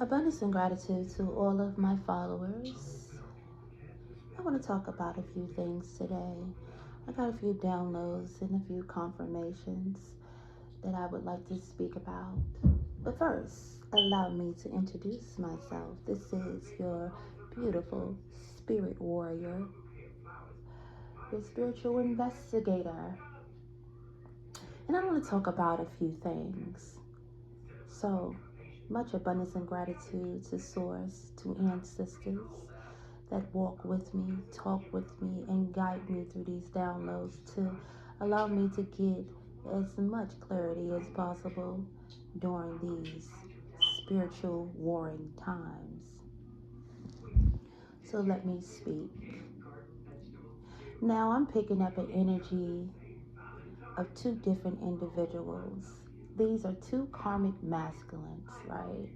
Abundance and gratitude to all of my followers. I want to talk about a few things today. I got a few downloads and a few confirmations that I would like to speak about. But first, allow me to introduce myself. This is your beautiful spirit warrior, your spiritual investigator. And I want to talk about a few things. So, much abundance and gratitude to Source, to ancestors that walk with me, talk with me, and guide me through these downloads to allow me to get as much clarity as possible during these spiritual warring times. So let me speak. Now I'm picking up an energy of two different individuals. These are two karmic masculines, right?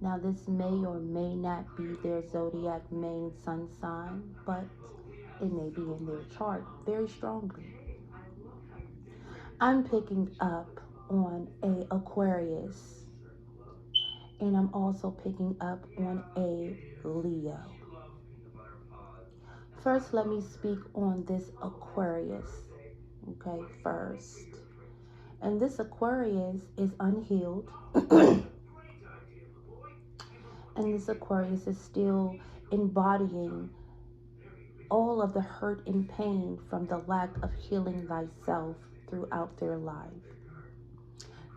Now, this may or may not be their zodiac main sun sign, but it may be in their chart very strongly. I'm picking up on a Aquarius, and I'm also picking up on a Leo. First, let me speak on this Aquarius, okay, first. And this Aquarius is unhealed, and this Aquarius is still embodying all of the hurt and pain from the lack of healing thyself throughout their life.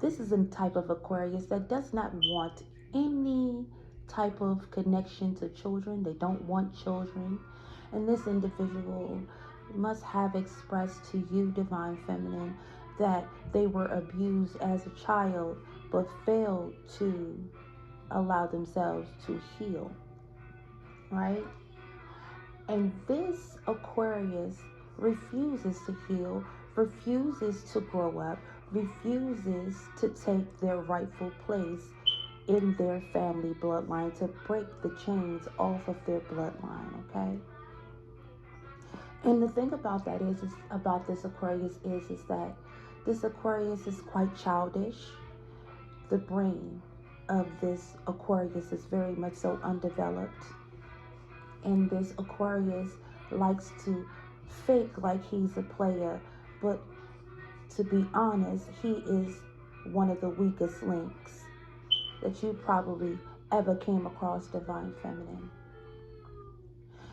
This is a type of Aquarius that does not want any type of connection to children. They don't want children. And this individual must have expressed to you, Divine Feminine, that they were abused as a child but failed to allow themselves to heal, right? And this Aquarius refuses to heal, refuses to grow up, refuses to take their rightful place in their family bloodline, to break the chains off of their bloodline, okay? And the thing about that is about this Aquarius is that this Aquarius is quite childish. The brain of this Aquarius is very much so undeveloped. And this Aquarius likes to fake like he's a player, but to be honest, he is one of the weakest links that you probably ever came across, Divine Feminine.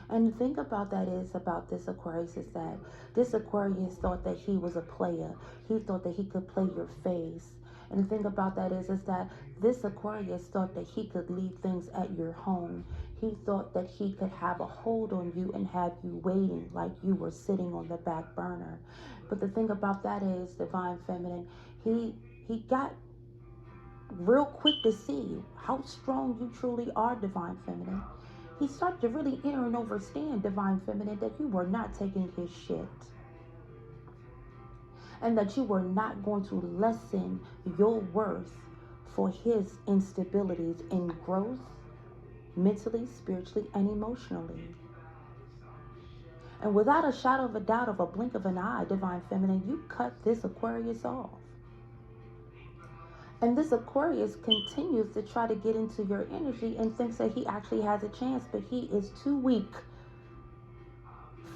And the thing about that is about this Aquarius is that this Aquarius thought that he was a player. He thought that he could play your face. And the thing about that is that this Aquarius thought that he could leave things at your home. He thought that he could have a hold on you and have you waiting like you were sitting on the back burner. But the thing about that is, Divine Feminine, he got real quick to see how strong you truly are, Divine Feminine. He started to really enter and understand, Divine Feminine, that you were not taking his shit. And that you were not going to lessen your worth for his instabilities in growth, mentally, spiritually, and emotionally. And without a shadow of a doubt, of a blink of an eye, Divine Feminine, you cut this Aquarius off. And this Aquarius continues to try to get into your energy and thinks that he actually has a chance, but he is too weak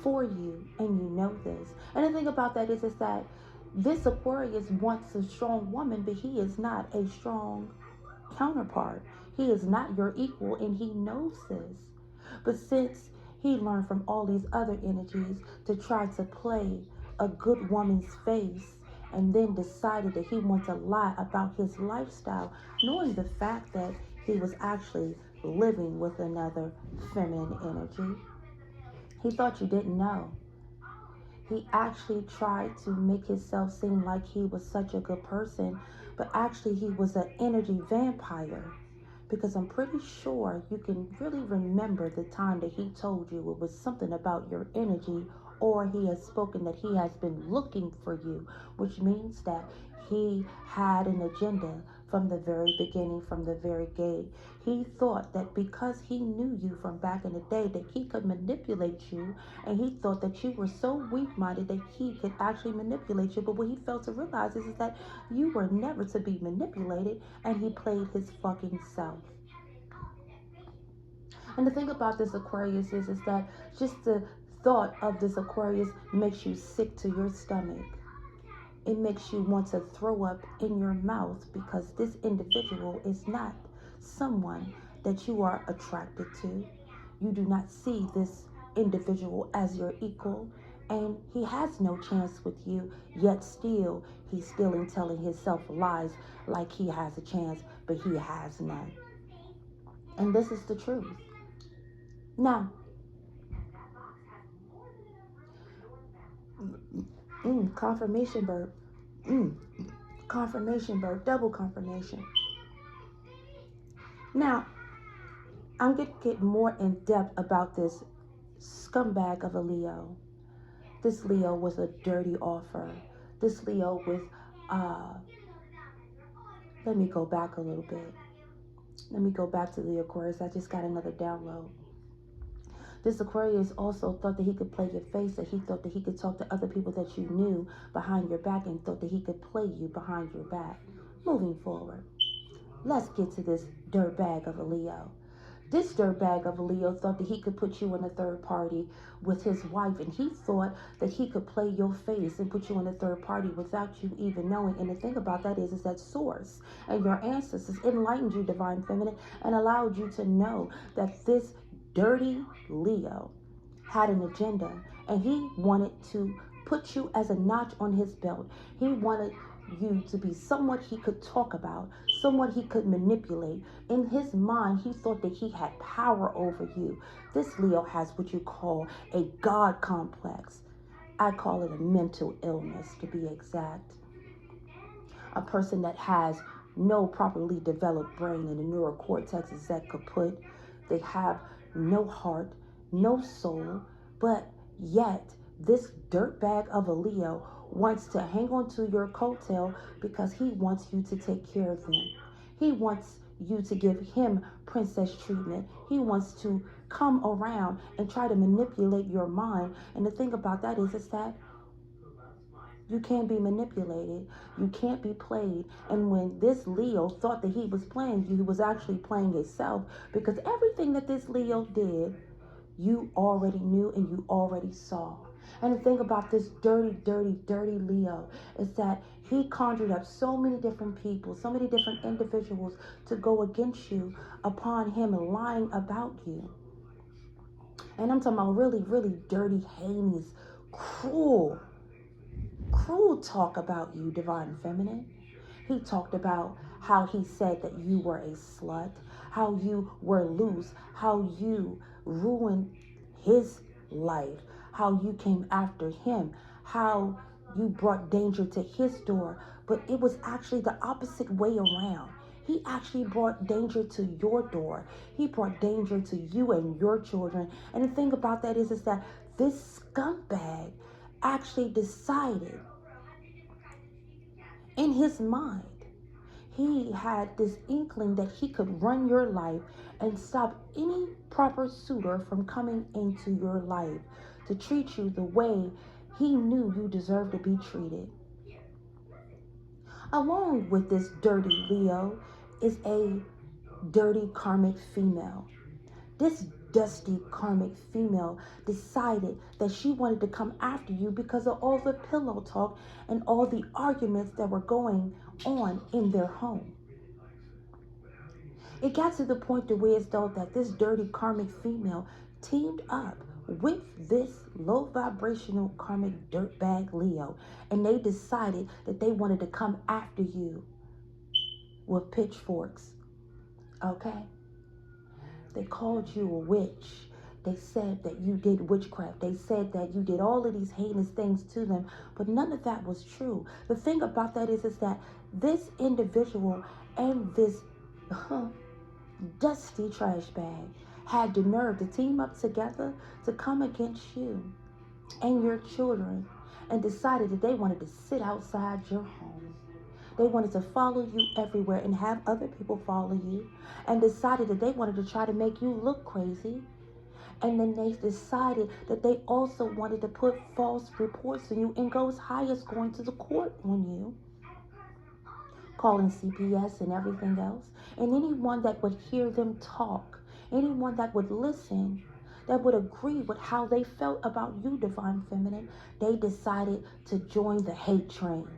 for you, and you know this. And the thing about that is that this Aquarius wants a strong woman, but he is not a strong counterpart. He is not your equal, and he knows this. But since he learned from all these other energies to try to play a good woman's face, and then decided that he wanted to lie about his lifestyle, knowing the fact that he was actually living with another feminine energy. He thought you didn't know. He actually tried to make himself seem like he was such a good person, but actually he was an energy vampire. Because I'm pretty sure you can really remember the time that he told you it was something about your energy, or he has spoken that he has been looking for you, which means that he had an agenda from the very beginning, from the very gate. He thought that because he knew you from back in the day, that he could manipulate you, and he thought that you were so weak-minded that he could actually manipulate you. But what he failed to realize is that you were never to be manipulated, and he played his fucking self. And the thing about this Aquarius is that just the thought of this Aquarius makes you sick to your stomach. It makes you want to throw up in your mouth because this individual is not someone that you are attracted to. You do not see this individual as your equal, and he has no chance with you, yet still he's still in telling himself lies like he has a chance, but he has none. And this is the truth. Now, confirmation bird. Mm, confirmation bird. Double confirmation. Now, I'm going to get more in depth about this scumbag of a Leo. This Leo was a dirty offer. This Leo with, uh, let me go back a little bit. Let me go back to the Aquarius. I just got another download. This Aquarius also thought that he could play your face, that he thought that he could talk to other people that you knew behind your back and thought that he could play you behind your back. Moving forward, let's get to this dirtbag of a Leo. This dirtbag of a Leo thought that he could put you in a third party with his wife, and he thought that he could play your face and put you in a third party without you even knowing. And the thing about that is that source and your ancestors enlightened you, divine feminine, and allowed you to know that this dirty Leo had an agenda, and he wanted to put you as a notch on his belt. He wanted you to be someone he could talk about, someone he could manipulate. In his mind, he thought that he had power over you. This Leo has what you call a God complex. I call it a mental illness, to be exact. A person that has no properly developed brain and the neurocortex is that kaput. They have no heart, no soul, but yet this dirtbag of a Leo wants to hang on to your coattail because he wants you to take care of him. He wants you to give him princess treatment. He wants to come around and try to manipulate your mind. And the thing about that is that you can't be manipulated. You can't be played. And when this Leo thought that he was playing you, he was actually playing himself, because everything that this Leo did, you already knew and you already saw. And the thing about this dirty, dirty, dirty Leo is that he conjured up so many different people, so many different individuals to go against you upon him lying about you. And I'm talking about really, really dirty, heinous, cruel talk about you, divine feminine. He talked about how he said that you were a slut, how you were loose, how you ruined his life, how you came after him, how you brought danger to his door. But it was actually the opposite way around. He actually brought danger to your door. He brought danger to you and your children. And the thing about that is that this scumbag actually decided in his mind, he had this inkling that he could run your life and stop any proper suitor from coming into your life to treat you the way he knew you deserved to be treated. Along with this dirty Leo is a dirty karmic female. This dusty karmic female decided that she wanted to come after you because of all the pillow talk and all the arguments that were going on in their home. It got to the point to where as though that this dirty karmic female teamed up with this low vibrational karmic dirtbag Leo, and they decided that they wanted to come after you with pitchforks. Okay? They called you a witch. They said that you did witchcraft. They said that you did all of these heinous things to them, but none of that was true. The thing about that is that this individual and this dusty trash bag had the nerve to team up together to come against you and your children, and decided that they wanted to sit outside your home. They wanted to follow you everywhere and have other people follow you, and decided that they wanted to try to make you look crazy. And then they decided that they also wanted to put false reports on you and go as high as going to the court on you, calling CPS and everything else. And anyone that would hear them talk, anyone that would listen, that would agree with how they felt about you, divine feminine, they decided to join the hate train.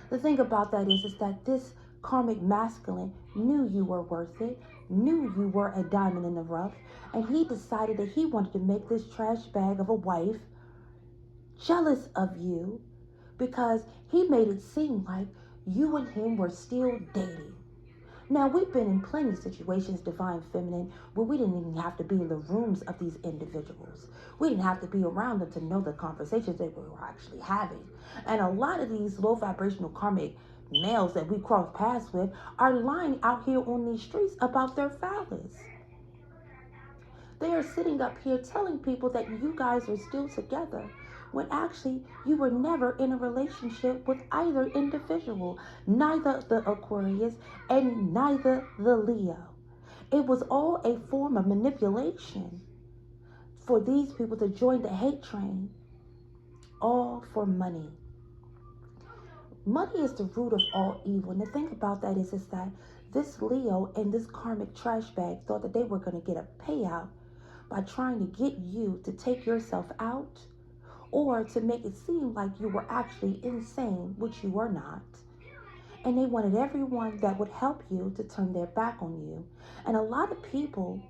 The thing about that is that this karmic masculine knew you were worth it, knew you were a diamond in the rough, and he decided that he wanted to make this trash bag of a wife jealous of you because he made it seem like you and him were still dating. Now, we've been in plenty of situations, divine feminine, where we didn't even have to be in the rooms of these individuals. We didn't have to be around them to know the conversations that we were actually having. And a lot of these low vibrational karmic males that we cross paths with are lying out here on these streets about their phallus. They are sitting up here telling people that you guys are still together, when actually you were never in a relationship with either individual, neither the Aquarius and neither the Leo. It was all a form of manipulation for these people to join the hate train, all for money. Money is the root of all evil. And the thing about that is that this Leo and this karmic trash bag thought that they were going to get a payout by trying to get you to take yourself out, or to make it seem like you were actually insane, which you are not. And they wanted everyone that would help you to turn their back on you. And a lot of people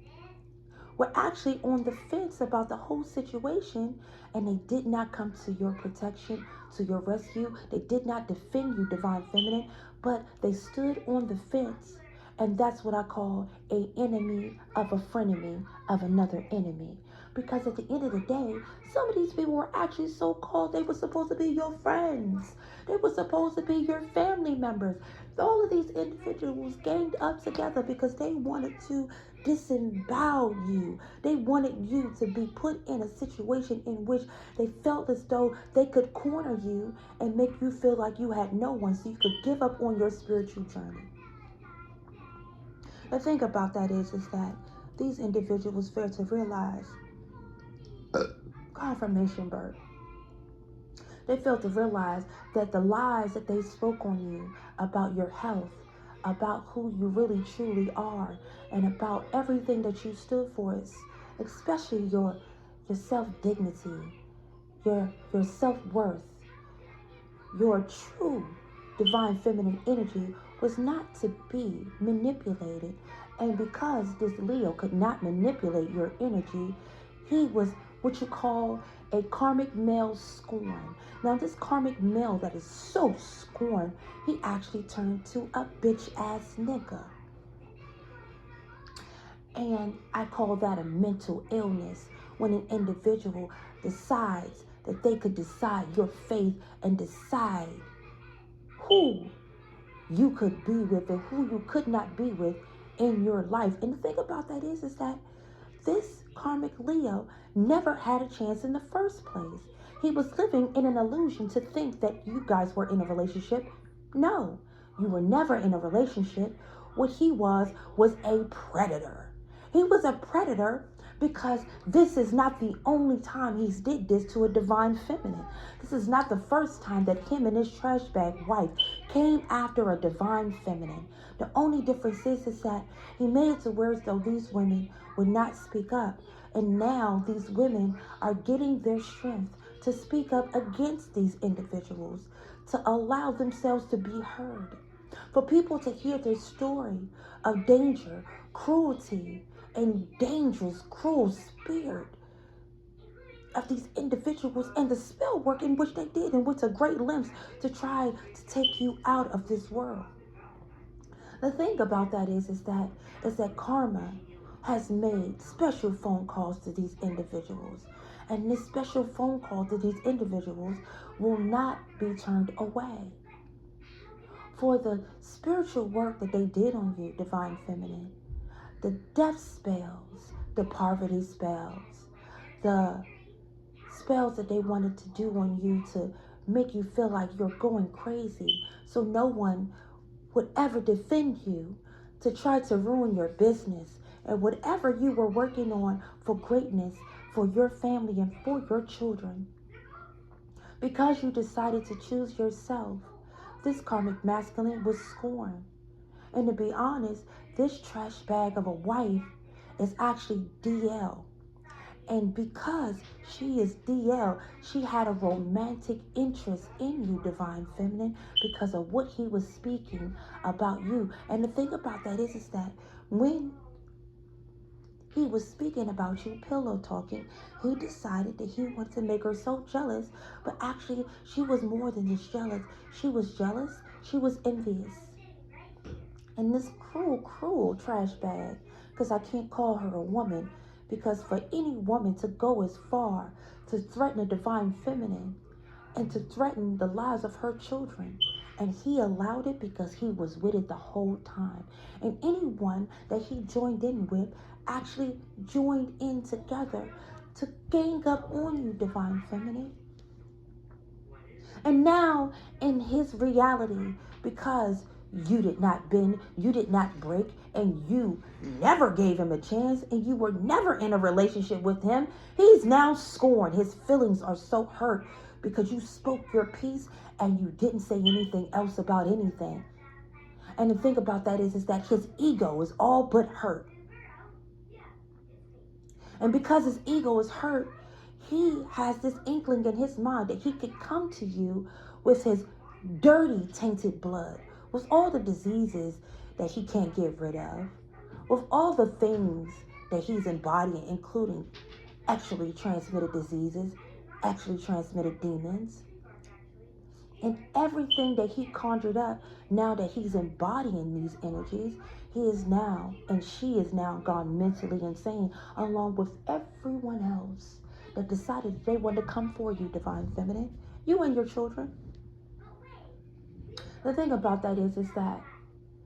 were actually on the fence about the whole situation, and they did not come to your protection, to your rescue. They did not defend you, divine feminine, but they stood on the fence. And that's what I call a enemy of a frenemy of another enemy. Because at the end of the day, some of these people were actually so called, they were supposed to be your friends. They were supposed to be your family members. All of these individuals ganged up together because they wanted to disembowel you. They wanted you to be put in a situation in which they felt as though they could corner you and make you feel like you had no one, so you could give up on your spiritual journey. The thing about that is that these individuals fail to realize confirmation birth. They fail to realize that the lies that they spoke on you about your health, about who you really truly are, and about everything that you stood for, especially your self-dignity, your self-worth, your true divine feminine energy was not to be manipulated. And because this Leo could not manipulate your energy, he was what you call a karmic male scorn. Now, this karmic male that is so scorned, he actually turned to a bitch ass nigga. And I call that a mental illness, when an individual decides that they could decide your faith and decide who you could be with and who you could not be with in your life. And the thing about that is that this karmic Leo never had a chance in the first place. He was living in an illusion to think that you guys were in a relationship. No, you were never in a relationship. What he was a predator. He was a predator because this is not the only time he's did this to a divine feminine. This is not the first time that him and his trash bag wife came after a divine feminine. The only difference is that he made it to where as though these women would not speak up. And now these women are getting their strength to speak up against these individuals, to allow themselves to be heard. For people to hear their story of danger, cruelty, and dangerous, cruel spirit of these individuals, and the spell work in which they did, and went to great lengths to try to take you out of this world. The thing about that is that karma has made special phone calls to these individuals, and this special phone call to these individuals will not be turned away. For the spiritual work that they did on you, divine feminine, the death spells, the poverty spells, the spells that they wanted to do on you to make you feel like you're going crazy, so no one would ever defend you, to try to ruin your business and whatever you were working on for greatness, for your family and for your children. Because you decided to choose yourself, this karmic masculine was scorned. And to be honest, this trash bag of a wife is actually DL. And because she is DL, she had a romantic interest in you, Divine Feminine, because of what he was speaking about you. And the thing about that is that when he was speaking about you, pillow talking, he decided that he wanted to make her so jealous. But actually, she was more than just jealous. She was jealous. She was envious. And this cruel, cruel trash bag, because I can't call her a woman, because for any woman to go as far to threaten a divine feminine and to threaten the lives of her children, and he allowed it because he was with it the whole time. And anyone that he joined in with actually joined in together to gang up on you, divine feminine. And now in his reality, because you did not bend, you did not break, and you never gave him a chance, and you were never in a relationship with him, he's now scorned. His feelings are so hurt because you spoke your piece and you didn't say anything else about anything. And the thing about that is that his ego is all but hurt. And because his ego is hurt, he has this inkling in his mind that he could come to you with his dirty, tainted blood, with all the diseases that he can't get rid of, with all the things that he's embodying, including actually transmitted diseases, actually transmitted demons, and everything that he conjured up. Now that he's embodying these energies, he is now, and she is now gone mentally insane, along with everyone else that decided they wanted to come for you, divine feminine, you and your children. The thing about that is that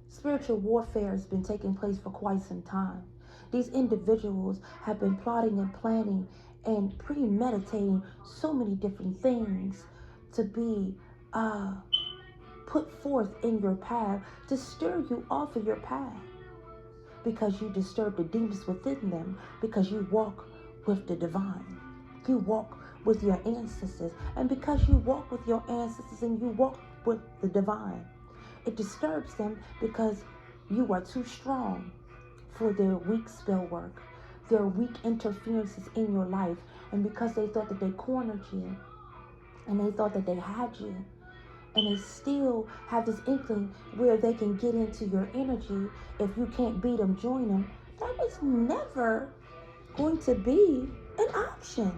spiritual warfare has been taking place for quite some time. These individuals have been plotting and planning and premeditating so many different things to be put forth in your path to stir you off of your path, because you disturb the demons within them, because you walk with the divine, you walk with your ancestors, and because you walk with your ancestors and you walk with the divine, it disturbs them because you are too strong for their weak spell work, their weak interferences in your life. And because they thought that they cornered you and they thought that they had you, and they still have this inkling where they can get into your energy. If you can't beat them, join them. That was never going to be an option.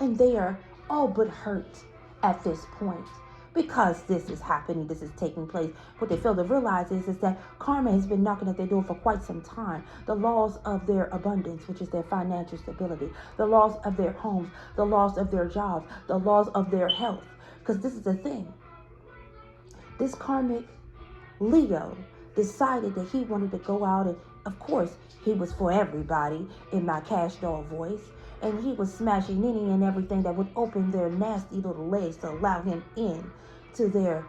And they are all but hurt at this point because this is happening, this is taking place. What they fail to realize is that karma has been knocking at their door for quite some time. The laws of their abundance, which is their financial stability, the laws of their homes, the laws of their jobs, the laws of their health. Because this is the thing. This karmic Leo decided that he wanted to go out, and of course he was for everybody in my cash doll voice, and he was smashing any and everything that would open their nasty little legs to allow him in to their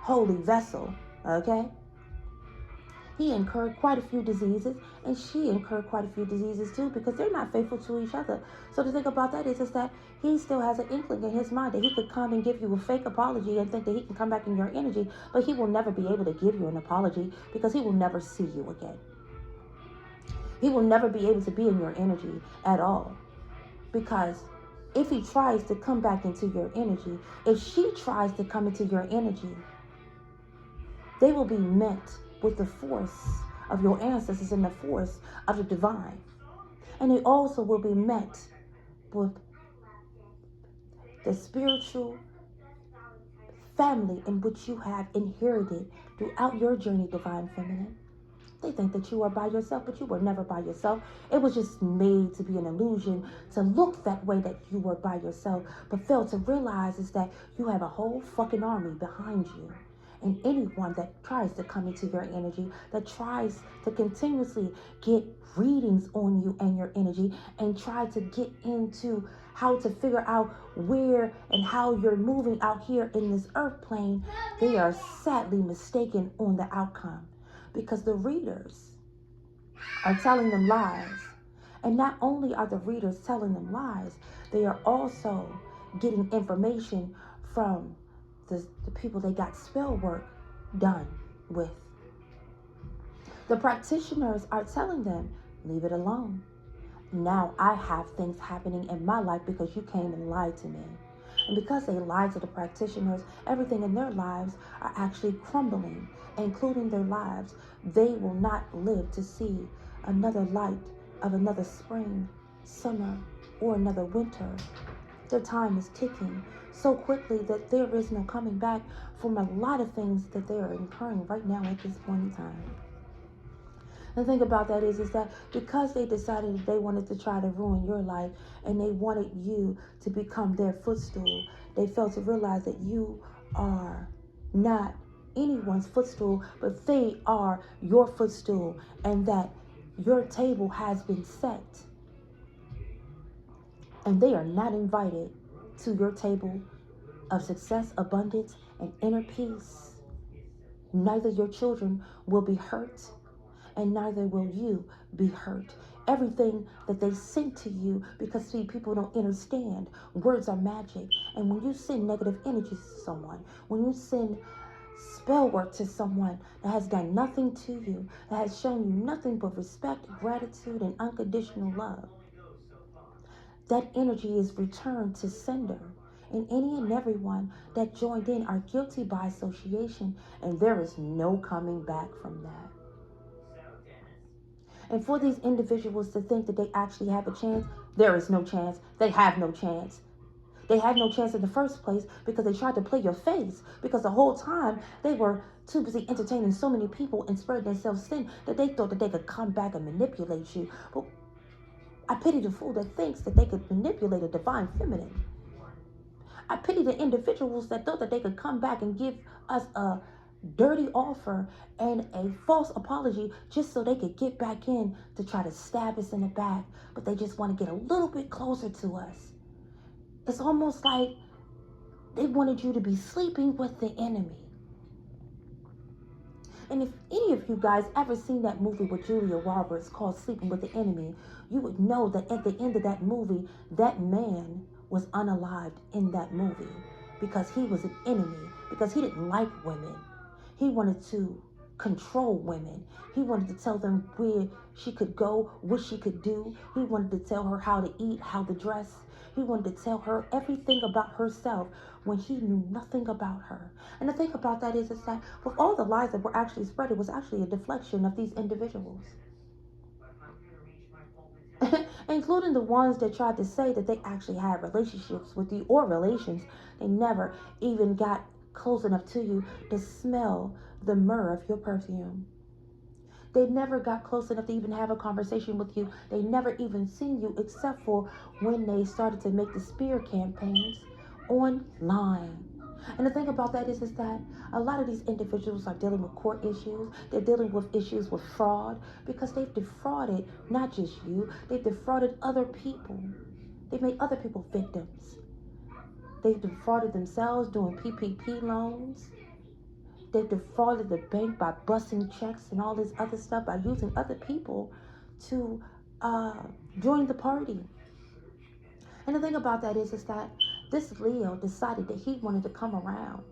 holy vessel. Okay, he incurred quite a few diseases, and she incurred quite a few diseases too, because they're not faithful to each other. So the thing about that is that he still has an inkling in his mind that he could come and give you a fake apology and think that he can come back in your energy, but he will never be able to give you an apology because he will never see you again. He will never be able to be in your energy at all, because if he tries to come back into your energy, if she tries to come into your energy, they will be met with the force of your ancestors and the force of the divine. And they also will be met with the spiritual family in which you have inherited throughout your journey, divine feminine. They think that you are by yourself, but you were never by yourself. It was just made to be an illusion to look that way, that you were by yourself, but fail to realize is that you have a whole fucking army behind you. And anyone that tries to come into your energy, that tries to continuously get readings on you and your energy, and try to get into how to figure out where and how you're moving out here in this earth plane, they are sadly mistaken on the outcome, because the readers are telling them lies. And not only are the readers telling them lies, they are also getting information from the people they got spell work done with. The practitioners are telling them, leave it alone. Now I have things happening in my life because you came and lied to me. And because they lied to the practitioners, everything in their lives are actually crumbling, including their lives. They will not live to see another light of another spring, summer, or another winter. Their time is ticking so quickly that there is no coming back from a lot of things that they are incurring right now at this point in time. The thing about that is that because they decided that they wanted to try to ruin your life and they wanted you to become their footstool, they failed to realize that you are not anyone's footstool, but they are your footstool, and that your table has been set and they are not invited to your table of success, abundance, and inner peace. Neither your children will be hurt, and neither will you be hurt. Everything that they send to you, because see, people don't understand. Words are magic. And when you send negative energies to someone, when you send spell work to someone that has done nothing to you, that has shown you nothing but respect, gratitude, and unconditional love, that energy is returned to sender. And any and everyone that joined in are guilty by association, and there is no coming back from that. And for these individuals to think that they actually have a chance, there is no chance. They have no chance. They had no chance in the first place because they tried to play your face. Because the whole time they were too busy entertaining so many people and spreading themselves thin that they thought that they could come back and manipulate you. But I pity the fool that thinks that they could manipulate a divine feminine. I pity the individuals that thought that they could come back and give us a dirty offer and a false apology just so they could get back in to try to stab us in the back, but they just want to get a little bit closer to us. It's almost like they wanted you to be sleeping with the enemy. And if any of you guys ever seen that movie with Julia Roberts called Sleeping with the Enemy, you would know that at the end of that movie, that man was unalived in that movie because he was an enemy, because he didn't like women. He wanted to control women. He wanted to tell them where she could go, what she could do. He wanted to tell her how to eat, how to dress. He wanted to tell her everything about herself when he knew nothing about her. And the thing about that is that with all the lies that were actually spread, it was actually a deflection of these individuals. Including the ones that tried to say that they actually had relationships with you or relations. They never even got close enough to you to smell the myrrh of your perfume. They never got close enough to even have a conversation with you. They never even seen you except for when they started to make the spear campaigns online. And the thing about that is that a lot of these individuals are dealing with court issues. They're dealing with issues with fraud because they've defrauded not just you, they've defrauded other people. They've made other people victims. They've defrauded themselves doing PPP loans. They've defrauded the bank by busting checks and all this other stuff by using other people to join the party. And the thing about that is that this Leo decided that he wanted to come around.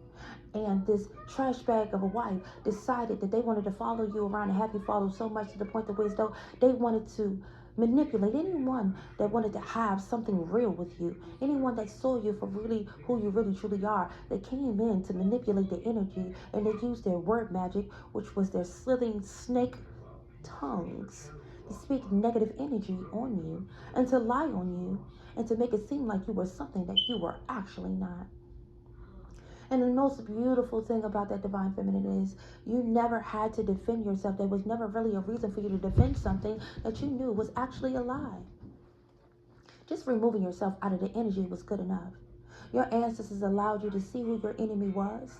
And this trash bag of a wife decided that they wanted to follow you around and have you follow so much to the point that as though they wanted to manipulate anyone that wanted to have something real with you. Anyone that saw you for really who you really truly are. They came in to manipulate the energy, and they used their word magic, which was their slithering snake tongues, to speak negative energy on you and to lie on you and to make it seem like you were something that you were actually not. And the most beautiful thing about that divine feminine is you never had to defend yourself. There was never really a reason for you to defend something that you knew was actually a lie. Just removing yourself out of the energy was good enough. Your ancestors allowed you to see who your enemy was.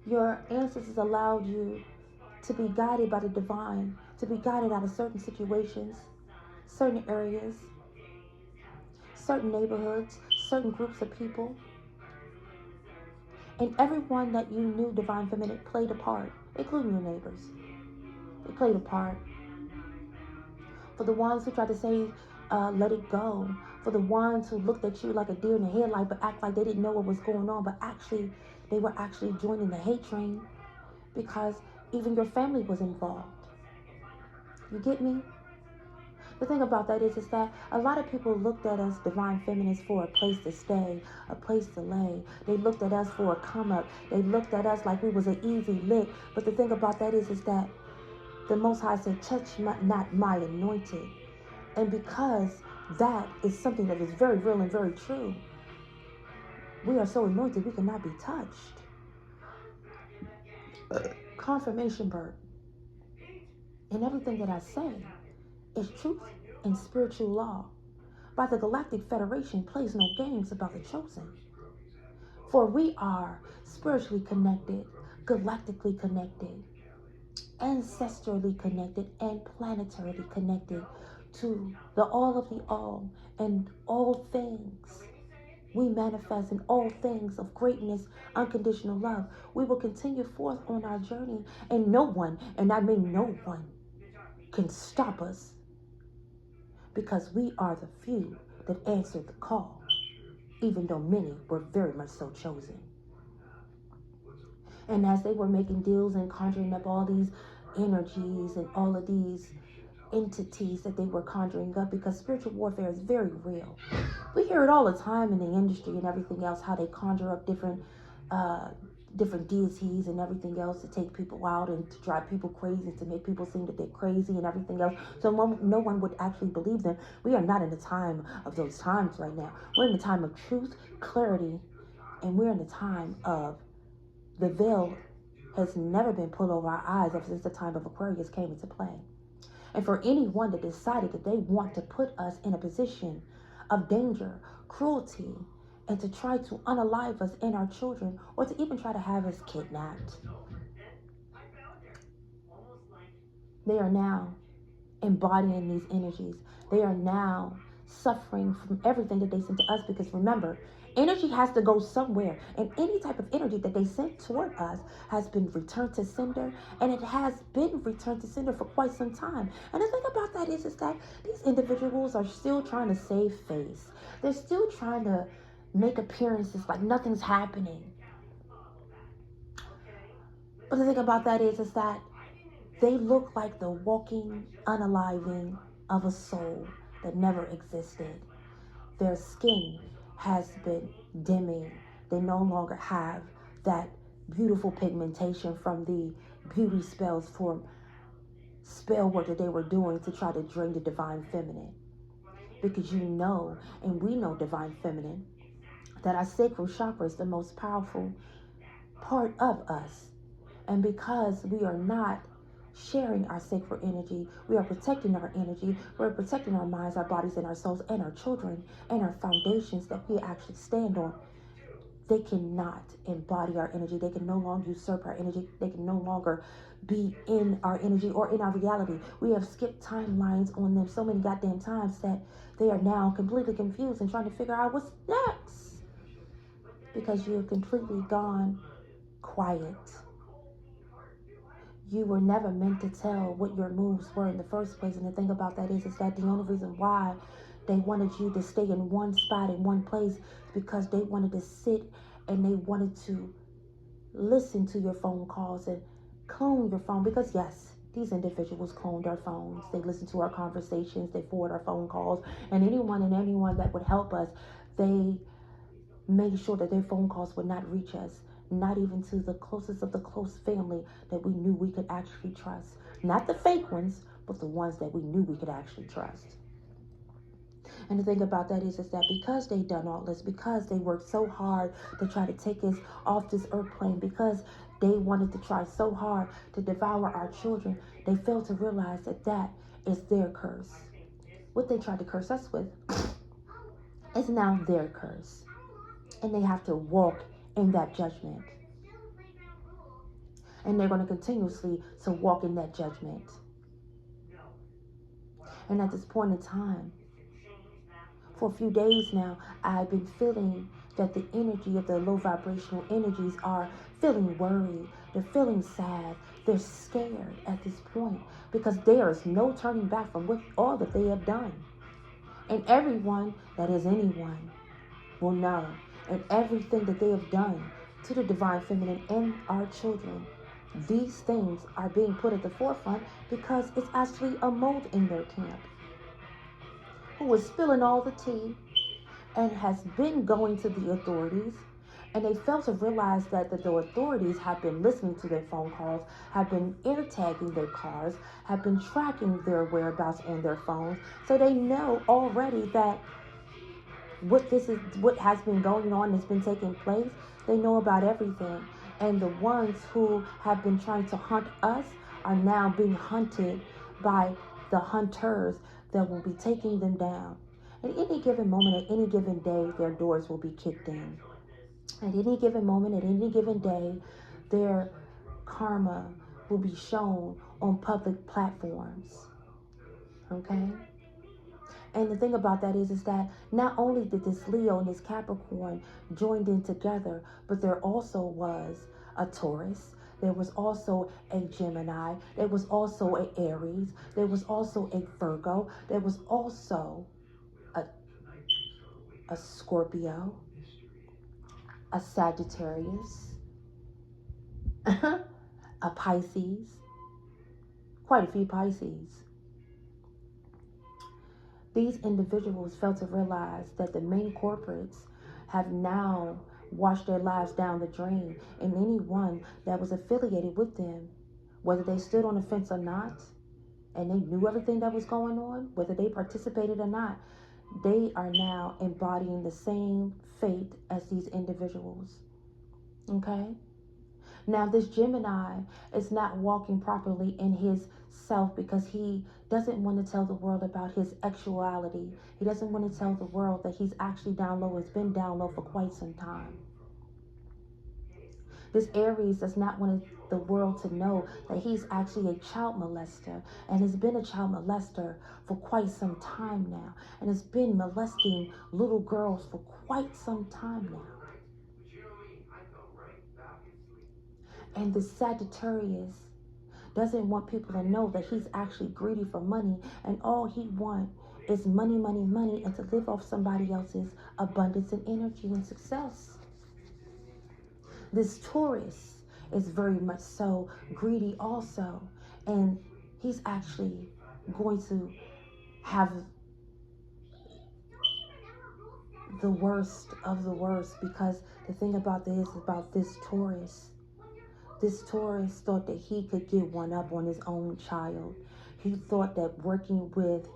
Your ancestors allowed you to be guided by the divine, to be guided out of certain situations, certain areas, certain neighborhoods, certain groups of people. And everyone that you knew, divine feminine, played a part, including your neighbors. They played a part. For the ones who tried to say, let it go. For the ones who looked at you like a deer in the headlight, but act like they didn't know what was going on, but actually, they were actually joining the hate train because even your family was involved. You get me? The thing about that is that a lot of people looked at us divine feminines for a place to stay, a place to lay. They looked at us for a come up. They looked at us like we was an easy lick. But the thing about that is that the Most High said, touch not my anointed. And because that is something that is very real and very true, we are so anointed we cannot be touched. Confirmation, Bert. And everything that I say is truth and spiritual law. By the Galactic Federation plays no games about the chosen. For we are spiritually connected, galactically connected, ancestrally connected, and planetarily connected to the all of the all and all things. We manifest in all things of greatness, unconditional love. We will continue forth on our journey, and no one, and I mean no one, can stop us, because we are the few that answered the call, even though many were very much so chosen. And as they were making deals and conjuring up all these energies and all of these entities that they were conjuring up, because spiritual warfare is very real. We hear it all the time in the industry and everything else, how they conjure up different deities and everything else to take people out and to drive people crazy, to make people seem that they're crazy and everything else. So no one would actually believe them. We are not in the time of those times right now. We're in the time of truth, clarity, and we're in the time of the veil has never been pulled over our eyes ever since the time of Aquarius came into play. And for anyone that decided that they want to put us in a position of danger, cruelty, and to try to unalive us and our children, or to even try to have us kidnapped, they are now embodying these energies. They are now suffering from everything that they sent to us, because remember, energy has to go somewhere, and any type of energy that they sent toward us has been returned to sender, and it has been returned to sender for quite some time. And the thing about that is that these individuals are still trying to save face. They're still trying to make appearances like nothing's happening. But the thing about that is that they look like the walking unaliving of a soul that never existed. Their skin has been dimming. They no longer have that beautiful pigmentation from the beauty spells for spell work that they were doing to try to drain the divine feminine. Because you know, and we know, divine feminine, that our sacral chakra is the most powerful part of us. And because we are not sharing our sacred energy, we are protecting our energy, we're protecting our minds, our bodies, and our souls, and our children, and our foundations that we actually stand on. They cannot embody our energy. They can no longer usurp our energy. They can no longer be in our energy or in our reality. We have skipped timelines on them so many goddamn times that they are now completely confused and trying to figure out what's next, because you have completely gone quiet. You were never meant to tell what your moves were in the first place. And the thing about that is that the only reason why they wanted you to stay in one spot, in one place, is because they wanted to sit and they wanted to listen to your phone calls and clone your phone. Because yes, these individuals cloned our phones. They listened to our conversations. They forward our phone calls. And anyone that would help us, they made sure that their phone calls would not reach us. Not even to the closest of the close family that we knew we could actually trust. Not the fake ones, but the ones that we knew we could actually trust. And the thing about that is that because they done all this, because they worked so hard to try to take us off this earth plane, because they wanted to try so hard to devour our children, they failed to realize that that is their curse. What they tried to curse us with is now their curse. And they have to walk in that judgment. And they're going to continuously to walk in that judgment. And at this point in time, for a few days now, I've been feeling that the energy of the low vibrational energies are feeling worried. They're feeling sad. They're scared at this point, because there is no turning back from what all that they have done. And everyone that is anyone will know. And everything that they have done to the divine feminine and our children These things are being put at the forefront because it's actually a mold in their camp who is spilling all the tea and has been going to the authorities, and they fail to realize that the authorities have been listening to their phone calls, have been air tagging their cars, have been tracking their whereabouts on their phones, so they know already that what has been going on has been taking place. They know about everything, and the ones who have been trying to hunt us are now being hunted by the hunters that will be taking them down. At any given moment, at any given day, their doors will be kicked in. At any given moment, at any given day, their karma will be shown on public platforms. Okay? And the thing about that is that not only did this Leo and this Capricorn joined in together, but there also was a Taurus. There was also a Gemini. There was also an Aries. There was also a Virgo. There was also a, a Scorpio, a Sagittarius, a Pisces, quite a few Pisces. These individuals fail to realize that the main corporates have now washed their lives down the drain, and anyone that was affiliated with them, whether they stood on the fence or not, and they knew everything that was going on, whether they participated or not, they are now embodying the same fate as these individuals. Okay? Now, this Gemini is not walking properly in his self because he doesn't want to tell the world about his actuality. He doesn't want to tell the world that he's actually down low, has been down low for quite some time. This Aries does not want the world to know that he's actually a child molester and has been a child molester for quite some time now and has been molesting little girls for quite some time now. And the Sagittarius doesn't want people to know that he's actually greedy for money, and all he wants is money, money, money, and to live off somebody else's abundance and energy and success. This Taurus is very much so greedy also, and he's actually going to have the worst of the worst, because the thing about this Taurus, this Taurus thought that he could get one up on his own child. He thought that working with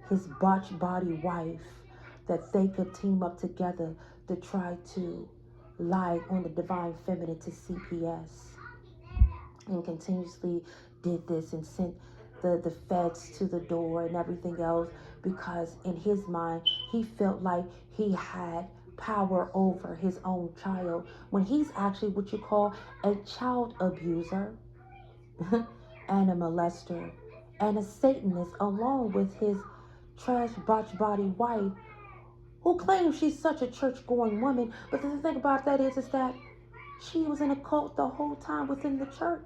his botched body wife, that they could team up together to try to lie on the divine feminine to CPS, and continuously did this and sent the feds to the door and everything else, because in his mind he felt like he had power over his own child, when he's actually what you call a child abuser and a molester and a Satanist, along with his trash botch body wife, who claims she's such a church going woman. But the thing about that is that she was in a cult the whole time within the church.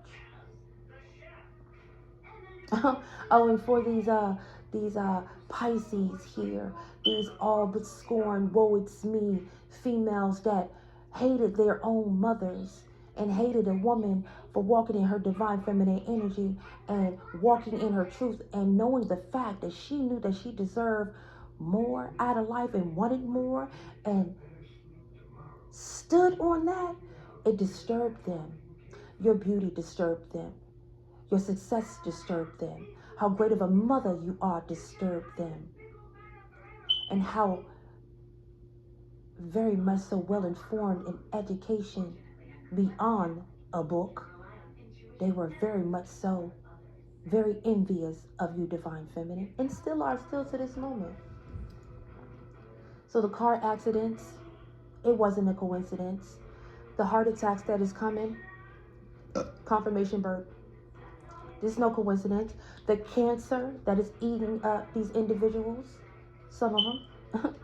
Oh, and for these Pisces here, these all but scorned, woe it's me females that hated their own mothers and hated a woman for walking in her divine feminine energy and walking in her truth, and knowing the fact that she knew that she deserved more out of life and wanted more and stood on that. It disturbed them. Your beauty disturbed them. Your success disturbed them. How great of a mother you are disturbed them. And how very much so well informed in education beyond a book, they were very much so very envious of you, divine feminine, and still are, still to this moment. So the car accidents, it wasn't a coincidence. The heart attacks that is coming, confirmation birth, there's no coincidence. The cancer that is eating up these individuals, some of them,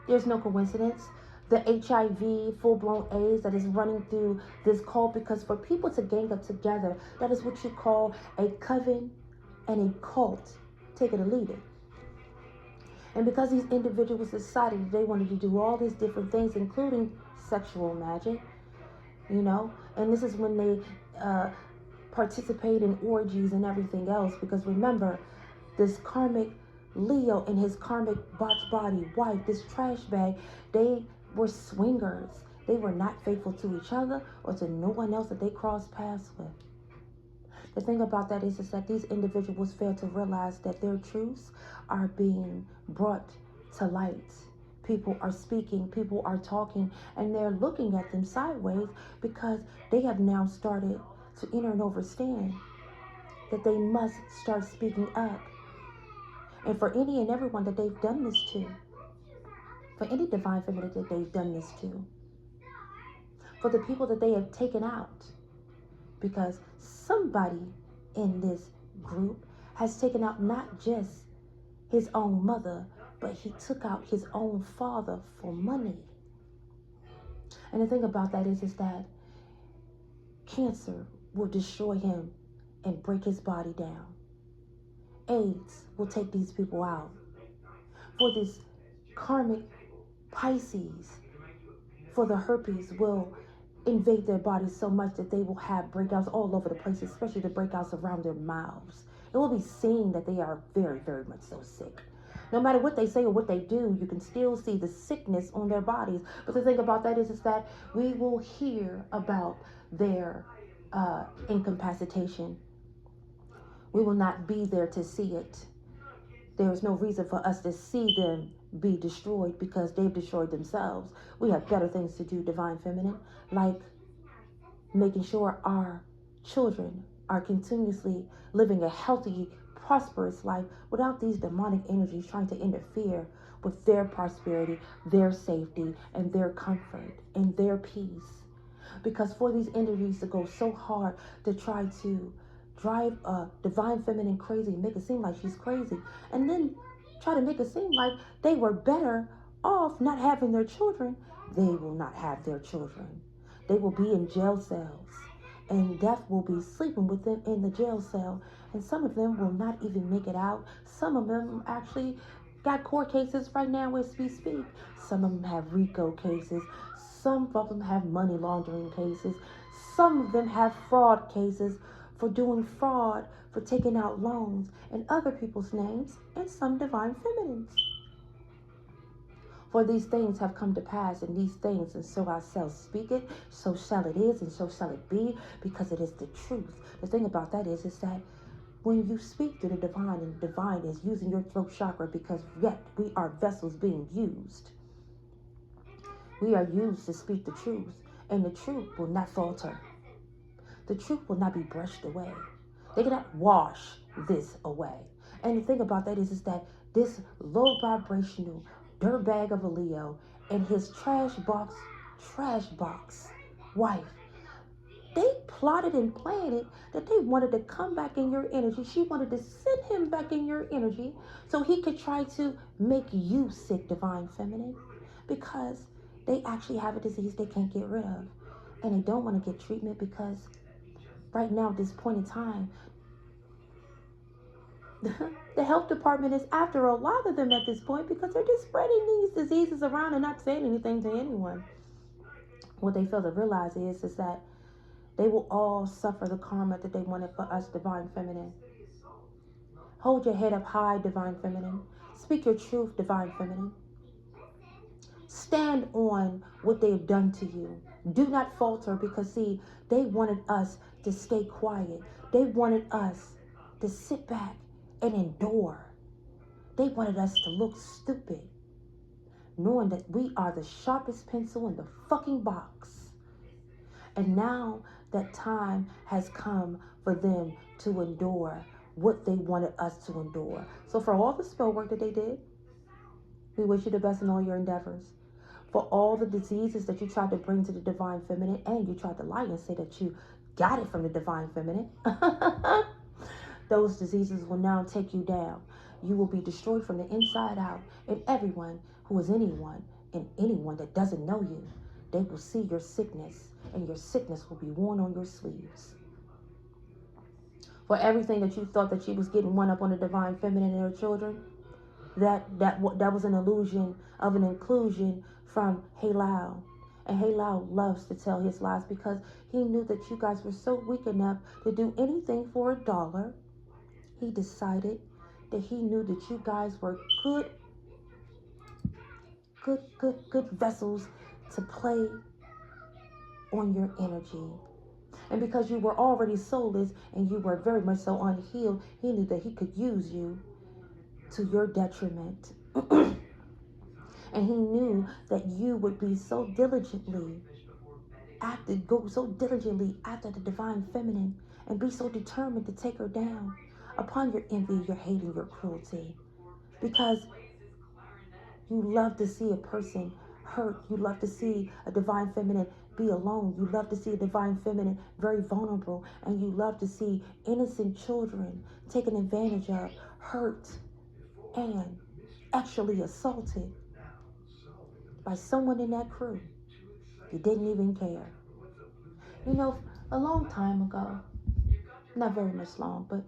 there's no coincidence. The HIV, full-blown AIDS that is running through this cult, because for people to gang up together, that is what you call a coven and a cult. Take it or leave it. And because these individuals decided they wanted to do all these different things, including sexual magic, and this is when they participate in orgies and everything else. Because remember, this karmic Leo and his karmic botch body wife, this trash bag, they were swingers. They were not faithful to each other or to no one else that they crossed paths with. The thing about that is that these individuals fail to realize that their truths are being brought to light. People are speaking, people are talking, and they're looking at them sideways because they have now started to enter and understand that they must start speaking up. And for any and everyone that they've done this to, for any divine feminine that they've done this to, for the people that they have taken out, because somebody in this group has taken out not just his own mother, but he took out his own father for money. And the thing about that is that cancer will destroy him and break his body down. AIDS will take these people out. For this karmic Pisces, for the herpes will invade their bodies so much that they will have breakouts all over the place, especially the breakouts around their mouths. It will be seen that they are very, very much so sick. No matter what they say or what they do, you can still see the sickness on their bodies. But the thing about that is that we will hear about their incapacitation. We will not be there to see it. There is no reason for us to see them be destroyed because they've destroyed themselves. We have better things to do, Divine Feminine, like making sure our children are continuously living a healthy, prosperous life without these demonic energies trying to interfere with their prosperity, their safety, and their comfort, and their peace. Because for these energies to go so hard to try to drive a divine feminine crazy, make it seem like she's crazy, and then try to make it seem like they were better off not having their children, they will not have their children. They will be in jail cells, and death will be sleeping with them in the jail cell, and some of them will not even make it out. Some of them actually got court cases right now as we speak. Some of them have RICO cases. Some of them have money laundering cases. Some of them have fraud cases for doing fraud, for taking out loans in other people's names, and some divine feminines. For these things have come to pass, and these things, and so ourselves speak it, so shall it is, and so shall it be, because it is the truth. The thing about that is that when you speak to the divine, and the divine is using your throat chakra, because yet we are vessels being used. We are used to speak the truth, and the truth will not falter. The truth will not be brushed away. They cannot wash this away. And the thing about that is that this low vibrational dirtbag of a Leo and his trash box wife, they plotted and planned that they wanted to come back in your energy. She wanted to send him back in your energy so he could try to make you sick, divine feminine, because they actually have a disease they can't get rid of. And they don't want to get treatment because right now, at this point in time, the health department is after a lot of them at this point because they're just spreading these diseases around and not saying anything to anyone. What they fail to realize is that they will all suffer the karma that they wanted for us, divine feminine. Hold your head up high, divine feminine. Speak your truth, divine feminine. Stand on what they have done to you. Do not falter, because see, they wanted us to stay quiet. They wanted us to sit back and endure. They wanted us to look stupid, knowing that we are the sharpest pencil in the fucking box. And now that time has come for them to endure what they wanted us to endure. So for all the spell work that they did, we wish you the best in all your endeavors. For all the diseases that you tried to bring to the divine feminine, and you tried to lie and say that you got it from the divine feminine, those diseases will now take you down. You will be destroyed from the inside out. And everyone who is anyone, and anyone that doesn't know you, they will see your sickness, and your sickness will be worn on your sleeves. For everything that you thought that you was getting one up on the divine feminine and her children, that was an illusion of an inclusion from Halal. And Halal loves to tell his lies because he knew that you guys were so weak enough to do anything for $1. He decided that he knew that you guys were good vessels to play on your energy. And because you were already soulless and you were very much so unhealed, he knew that he could use you to your detriment. And he knew that you would be so diligently go so diligently after the divine feminine and be so determined to take her down upon your envy, your hate, and your cruelty. Because you love to see a person hurt. You love to see a divine feminine be alone. You love to see a divine feminine very vulnerable. And you love to see innocent children taken advantage of, hurt, and actually assaulted by someone in that crew. You didn't even care. You know, a long time ago, not very much long, but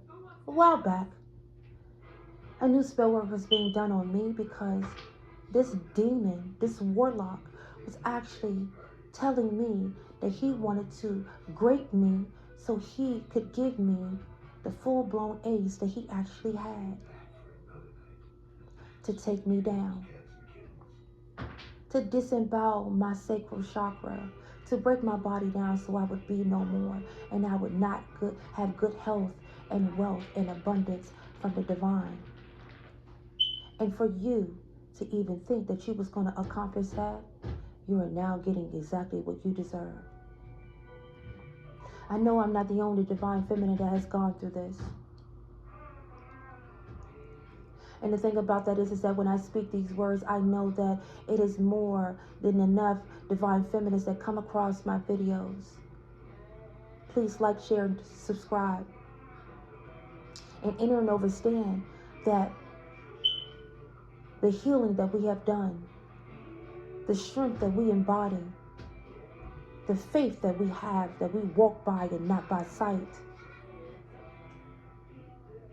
a while back, a new spell work was being done on me because this demon, this warlock, was actually telling me that he wanted to grape me so he could give me the full-blown ace that he actually had to take me down, to disembowel my sacral chakra, to break my body down so I would be no more and I would not have good health and wealth and abundance from the divine. And for you to even think that you was going to accomplish that, you are now getting exactly what you deserve. I know I'm not the only divine feminine that has gone through this. And the thing about that is that when I speak these words, I know that it is more than enough divine feminines that come across my videos. Please like, share, and subscribe. And enter and understand that the healing that we have done, the strength that we embody, the faith that we have, that we walk by and not by sight,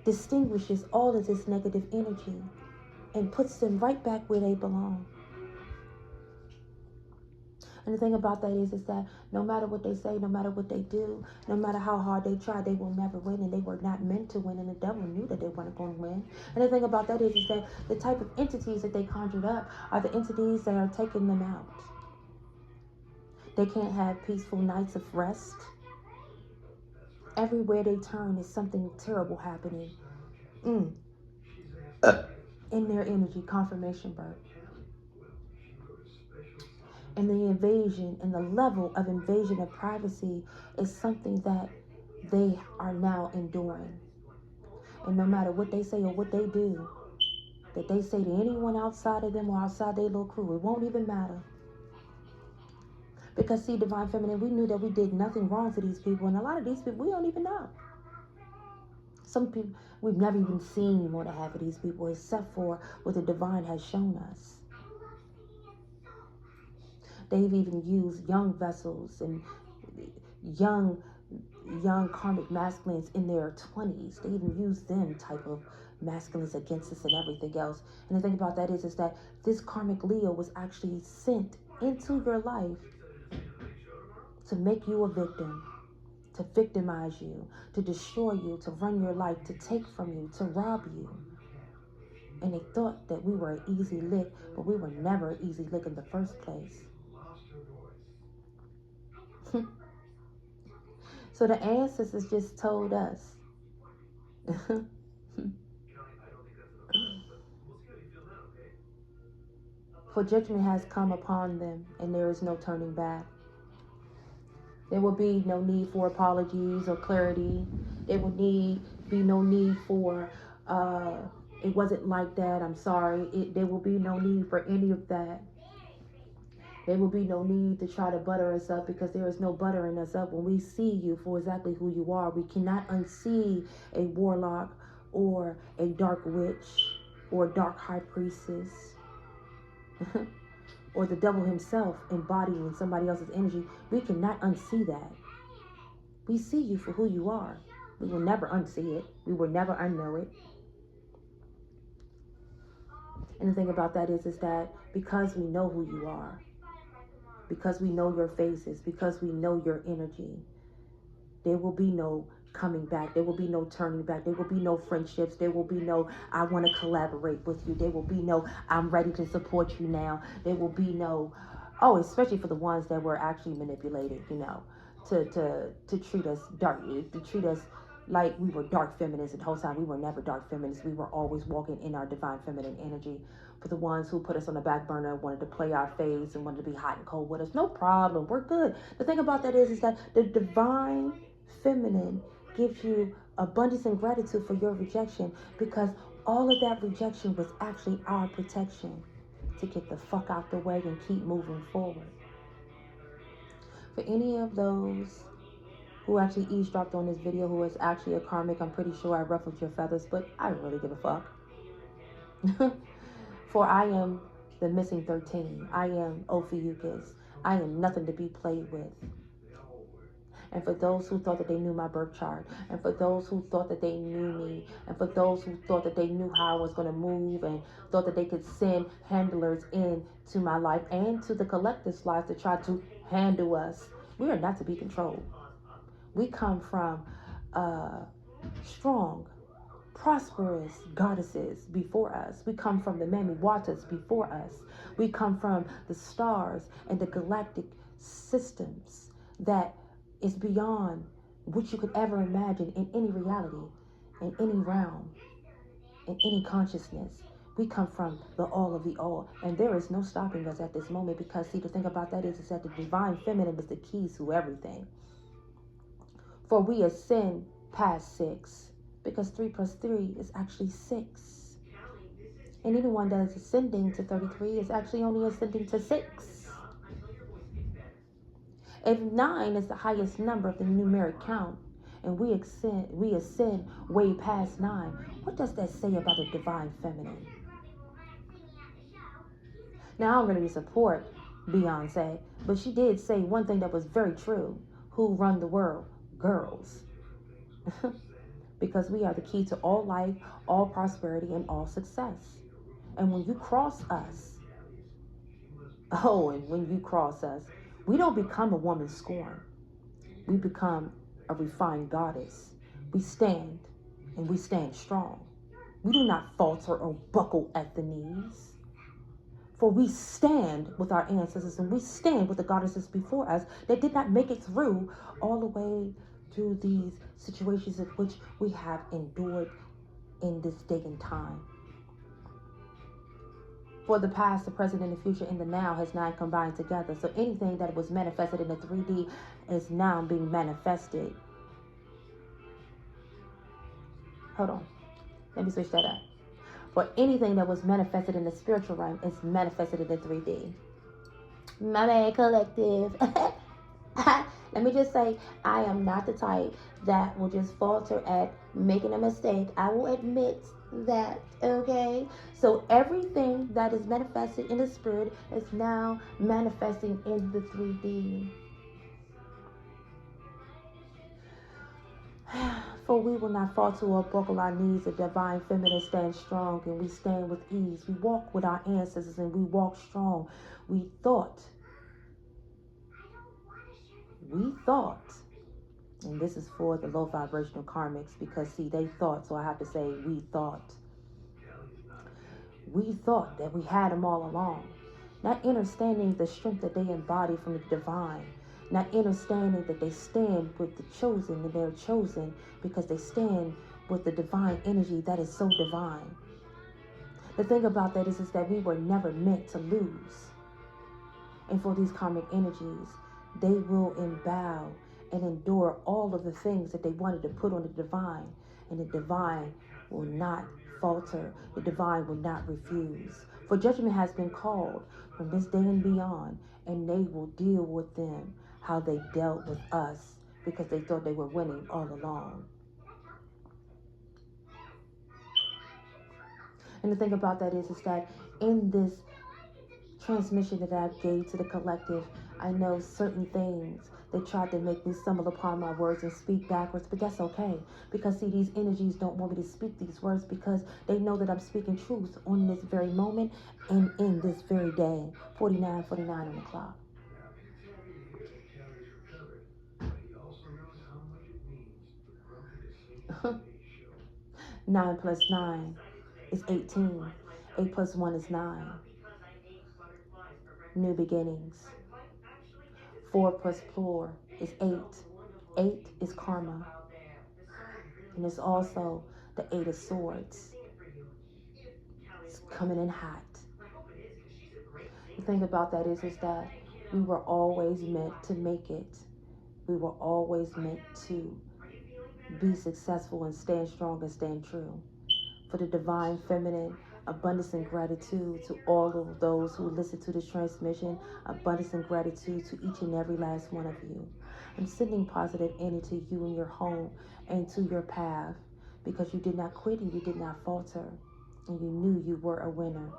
distinguishes all of this negative energy and puts them right back where they belong. And the thing about that is that no matter what they say, no matter what they do, no matter how hard they try, they will never win, and they were not meant to win, and the devil knew that they weren't going to win. And the thing about that is that the type of entities that they conjured up are the entities that are taking them out. They can't have peaceful nights of rest. Everywhere they turn is something terrible happening. In their energy, confirmation birth. And the invasion and the level of invasion of privacy is something that they are now enduring. And no matter what they say or what they do, that they say to anyone outside of them or outside their little crew, it won't even matter. Because see, divine feminine, we knew that we did nothing wrong to these people, and a lot of these people we don't even know. Some people we've never even seen more than half of these people, except for what the divine has shown us. They've even used young vessels and young karmic masculines in their 20s. They even use them type of masculines against us and everything else. And the thing about that is that this karmic Leo was actually sent into your life to make you a victim, to victimize you, to destroy you, to run your life, to take from you, to rob you. And they thought that we were an easy lick, but we were never an easy lick in the first place. So the ancestors just told us for judgment has come upon them, and there is no turning back. There will be no need for apologies or clarity. There will be no need for it wasn't like that, I'm sorry. There will be no need for any of that. There will be no need to try to butter us up, because there is no buttering us up. When we see you for exactly who you are, we cannot unsee a warlock or a dark witch or a dark high priestess or the devil himself embodying somebody else's energy. We cannot unsee that. We see you for who you are. We will never unsee it. We will never unknow it. And the thing about that is that because we know who you are, because we know your faces, because we know your energy. There will be no coming back. There will be no turning back. There will be no friendships. There will be no, I want to collaborate with you. There will be no, I'm ready to support you now. There will be no, oh, especially for the ones that were actually manipulated, you know, to treat us dark, to treat us like we were dark feminists. And the whole time we were never dark feminists. We were always walking in our divine feminine energy. For the ones who put us on the back burner, wanted to play our face and wanted to be hot and cold with us, no problem. We're good. The thing about that is that the divine feminine gives you abundance and gratitude for your rejection, because all of that rejection was actually our protection to get the fuck out the way and keep moving forward. For any of those who actually eavesdropped on this video who is actually a karmic, I'm pretty sure I ruffled your feathers, but I don't really give a fuck. For I am the missing 13. I am Ophiuchus. I am nothing to be played with. And for those who thought that they knew my birth chart, and for those who thought that they knew me, and for those who thought that they knew how I was going to move, and thought that they could send handlers in to my life and to the collective's life to try to handle us, we are not to be controlled. We come from strong, prosperous goddesses before us. We come from the Mami Waters before us. We come from the stars and the galactic systems that is beyond what you could ever imagine in any reality, in any realm, in any consciousness. We come from the all of the all, and there is no stopping us at this moment, because see, the thing about that is that the divine feminine is the keys to everything. For we ascend past 6, because 3 plus 3 is actually 6. And anyone that is ascending to 33 is actually only ascending to 6. If 9 is the highest number of the numeric count, and we ascend way past 9, what does that say about the divine feminine? Now, I'm going to support Beyonce, but she did say one thing that was very true. Who run the world? Girls. Because we are the key to all life, all prosperity, and all success. And when you cross us, we don't become a woman scorned. We become a refined goddess. We stand, and we stand strong. We do not falter or buckle at the knees. For we stand with our ancestors, and we stand with the goddesses before us that did not make it through all the way through these situations in which we have endured in this day and time. For the past, the present, and the future, and the now has now combined together. So anything that was manifested in the 3D is now being manifested. Hold on. Let me switch that up. For anything that was manifested in the spiritual realm is manifested in the 3D. My bad, collective. Let me just say, I am not the type that will just falter at making a mistake. I will admit that, okay? So everything that is manifested in the spirit is now manifesting in the 3D. For we will not falter or buckle our knees. The divine feminine stands strong, and we stand with ease. We walk with our ancestors, and we walk strong. We thought, and this is for the low vibrational karmics, because see, they thought, so I have to say we thought that we had them all along, not understanding the strength that they embody from the divine, not understanding that they stand with the chosen, and they're chosen because they stand with the divine energy that is so divine. The thing about that is that we were never meant to lose. And for these karmic energies, they will endow and endure all of the things that they wanted to put on the divine. And the divine will not falter. The divine will not refuse. For judgment has been called from this day and beyond, and they will deal with them how they dealt with us, because they thought they were winning all along. And the thing about that is that in this transmission that I gave to the collective, I know certain things, they tried to make me stumble upon my words and speak backwards, but that's okay. Because see, these energies don't want me to speak these words, because they know that I'm speaking truth on this very moment and in this very day. 49:49 on the clock. 9 plus 9 is 18. 8 plus 1 is 9. New beginnings. 4 plus 4 is 8. 8 is karma. And it's also the 8 of swords. It's coming in hot. The thing about that is that we were always meant to make it. We were always meant to be successful and stand strong and stand true. For the divine feminine, abundance and gratitude to all of those who listen to this transmission. Abundance and gratitude to each and every last one of you. I'm sending positive energy to you and your home and to your path, because you did not quit and you did not falter, and you knew you were a winner.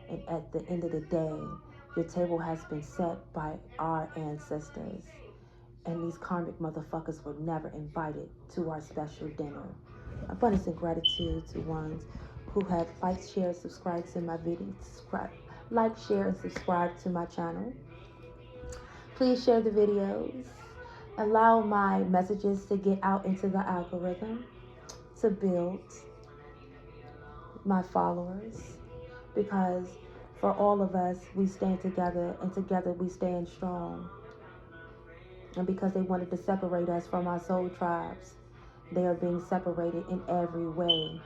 And at the end of the day, your table has been set by our ancestors. And these karmic motherfuckers were never invited to our special dinner. Abundance and gratitude to ones who have liked, shared, subscribed to my videos. Like, share, and subscribe to my channel. Please share the videos. Allow my messages to get out into the algorithm to build my followers. Because for all of us, we stand together, and together we stand strong. And because they wanted to separate us from our soul tribes, they are being separated in every way.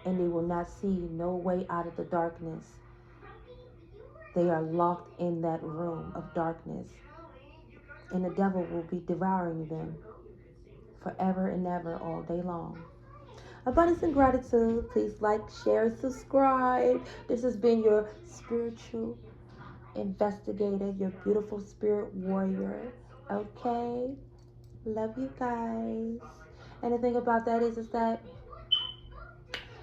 And they will not see no way out of the darkness. They are locked in that room of darkness. And the devil will be devouring them forever and ever, all day long. Abundance and gratitude. Please like, share, subscribe. This has been your spiritual investigator, your beautiful spirit warrior. Okay? Love you guys. And the thing about that is that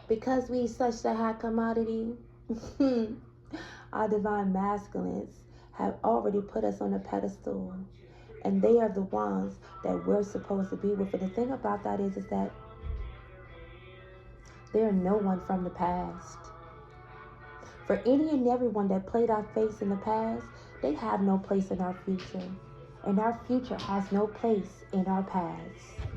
because we such a high commodity, our divine masculines have already put us on a pedestal. And they are the ones that we're supposed to be with. But the thing about that is that they are no one from the past. For any and everyone that played our face in the past, they have no place in our future. And our future has no place in our past.